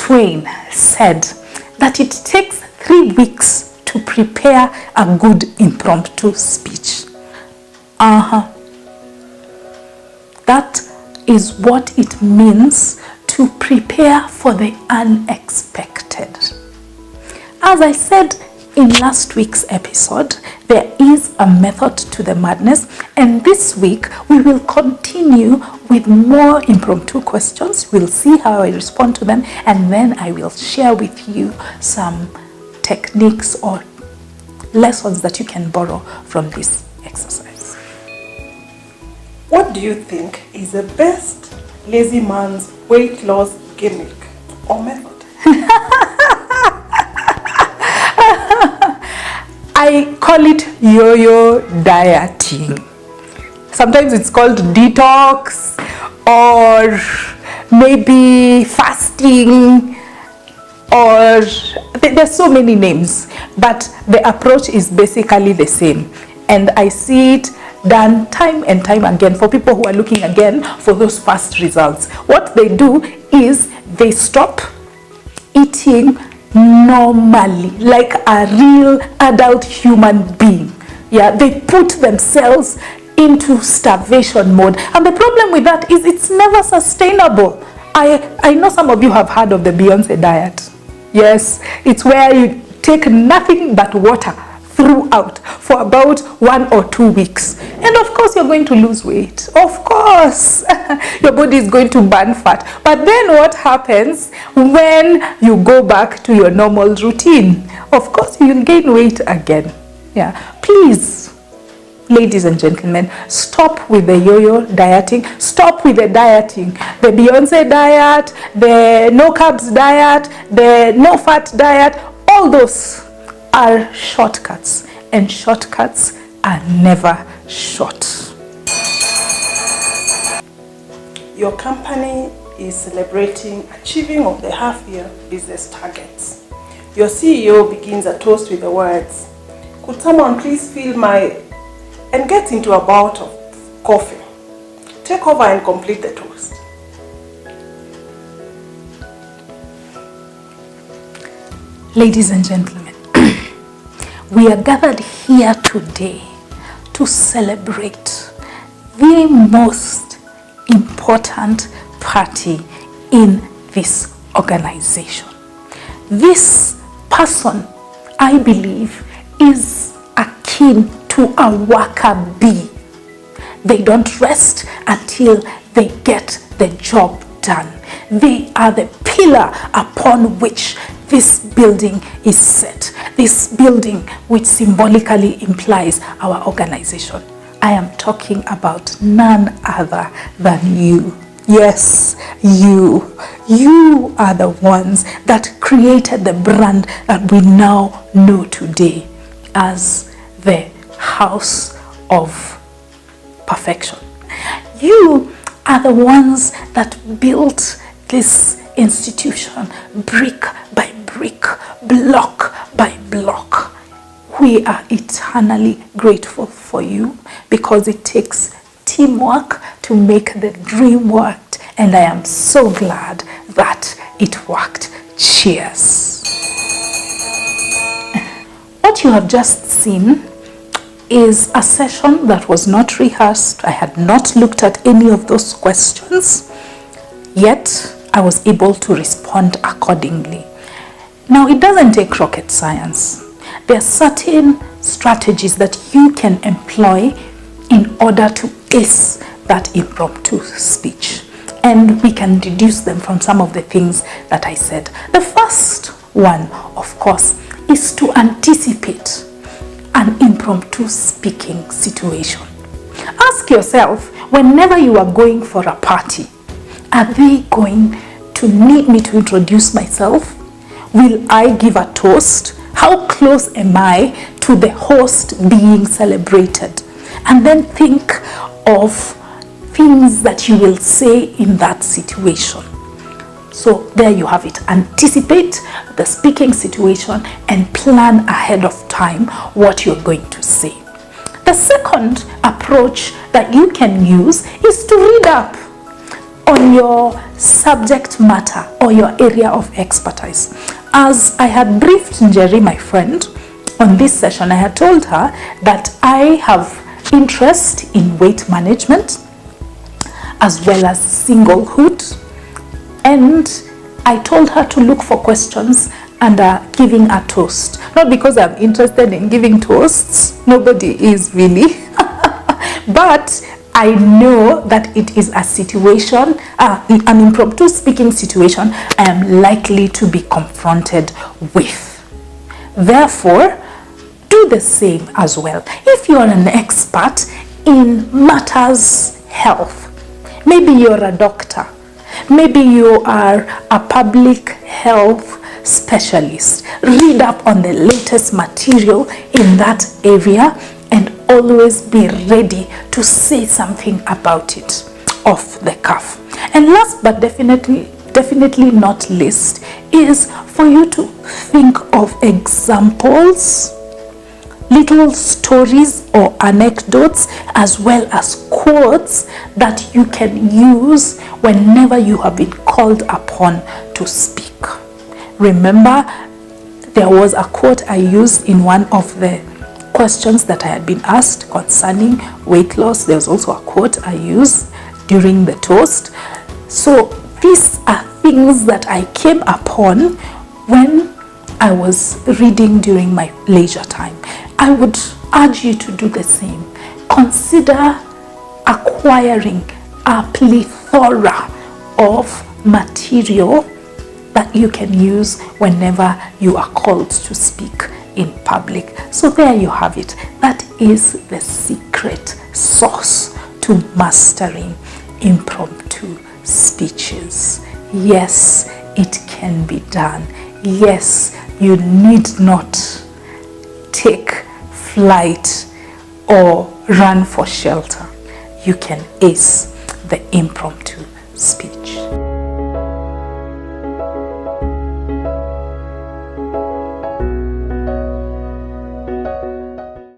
Twain said that it takes 3 weeks to prepare a good impromptu speech. That is what it means to prepare for the unexpected. As I said in last week's episode, there is a method to the madness, and this week we will continue with more impromptu questions. We'll see how I respond to them, and then I will share with you some techniques or lessons that you can borrow from this exercise. What do you think is the best lazy man's weight loss gimmick or method? I call it yo-yo dieting. Sometimes it's called detox or maybe fasting, or there's so many names, but the approach is basically the same. And I see it done time and time again for people who are looking again for those fast results. What they do is they stop eating normally, like a real adult human being. Yeah, they put themselves into starvation mode, and the problem with that is it's never sustainable. I know some of you have heard of the Beyonce diet. Yes, it's where you take nothing but water throughout for about 1 or 2 weeks, and of course you're going to lose weight. Of course your body is going to burn fat, but then what happens when you go back to your normal routine? Of course you'll gain weight again. Yeah, please, ladies and gentlemen, stop with the yo-yo dieting. Stop with the dieting, the Beyonce diet, the no carbs diet, the no fat diet. All those are shortcuts, and shortcuts are never short. Your company is celebrating achieving of the half-year business targets. Your CEO begins a toast with the words, "Could someone please fill my..." and gets into a bout of coffee. Take over and complete the toast. Ladies and gentlemen, we are gathered here today to celebrate the most important party in this organization. This person, I believe, is akin to a worker bee. They don't rest until they get the job done. They are the pillar upon which this building is set. This building which symbolically implies our organization. I am talking about none other than you. Yes, you. You are the ones that created the brand that we now know today as the House of Perfection. You are the ones that built this institution brick by brick, block by block. We are eternally grateful for you because it takes teamwork to make the dream work, and I am so glad that it worked. Cheers. What you have just seen is a session that was not rehearsed. I had not looked at any of those questions, yet I was able to respond accordingly. Now, it doesn't take rocket science. There are certain strategies that you can employ in order to ace that impromptu speech. And we can deduce them from some of the things that I said. The first one, of course, is to anticipate an impromptu speaking situation. Ask yourself, whenever you are going for a party, are they going to need me to introduce myself? Will I give a toast? How close am I to the host being celebrated? And then think of things that you will say in that situation. So there you have it. Anticipate the speaking situation and plan ahead of time what you're going to say. The second approach that you can use is to read up on your subject matter or your area of expertise. As I had briefed Njeri, my friend, on this session, I had told her that I have interest in weight management as well as singlehood, and I told her to look for questions under giving a toast. Not because I'm interested in giving toasts, nobody is really, but I know that it is a situation, an impromptu speaking situation I am likely to be confronted with. Therefore, do the same as well. If you are an expert in matters health, maybe you're a doctor, maybe you are a public health specialist, read up on the latest material in that area and always be ready to say something about it off the cuff. And last but definitely not least is for you to think of examples, little stories or anecdotes, as well as quotes that you can use whenever you have been called upon to speak. Remember, there was a quote I used in one of the questions that I had been asked concerning weight loss. There was also a quote I used during the toast. So these are things that I came upon when I was reading during my leisure time. I would urge you to do the same. Consider acquiring a plethora of material that you can use whenever you are called to speak in public. So there you have it. That is the secret sauce to mastering impromptu speeches. Yes, it can be done. Yes, you need not take flight or run for shelter. You can ace the impromptu speech.